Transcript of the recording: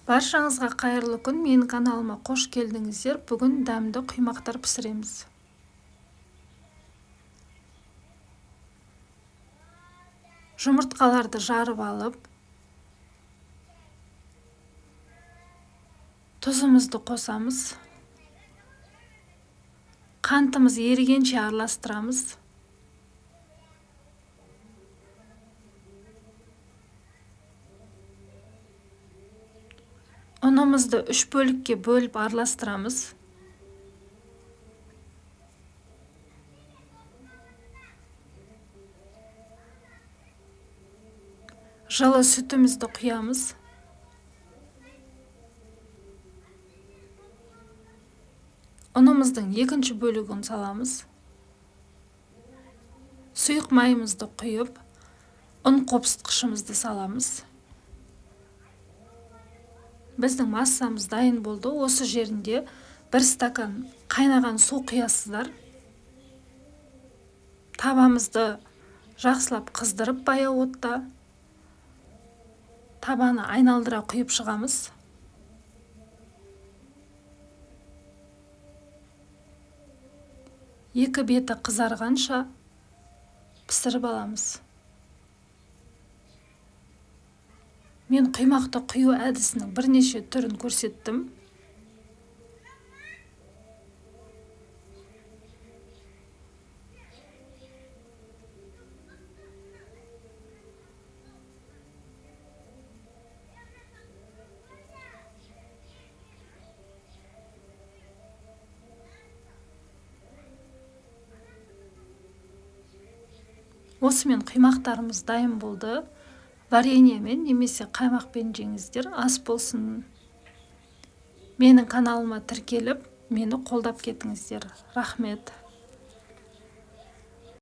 Баршаңызға қайырлы күн, менің каналыма қош келдіңіздер. Бүгін дәмді құймақтар пісіреміз. Жұмыртқаларды жарып алып, тұзымызды қосамыз. Қантымыз ерігенше араластырамыз. Ұнымызды 3 бөлікке бөліп араластырамыз. Жылы сүтімізді құямыз. Ұнымыздың 2-ші бөлігін саламыз. Сұйық майымызды құйып, ұн қопсытқышымызды саламыз. Біздің массамыз дайын болды. Осы жерінде 1 стакан қайнаған су құясыздар. Табамызды жақсылап қыздырып баяу отта табаны айналдыра құйып шығамыз. Екі беті қызарғанша пісіріп аламыз. Мен құймақты құю әдісінің бірнеше түрін көрсеттім. Осымен құймақтарымыз дайын болды. Вареньемен немесе қаймақпен жеңіздер, ас болсын. Менің каналыма тіркеліп, мені қолдап кетіңіздер. Рахмет.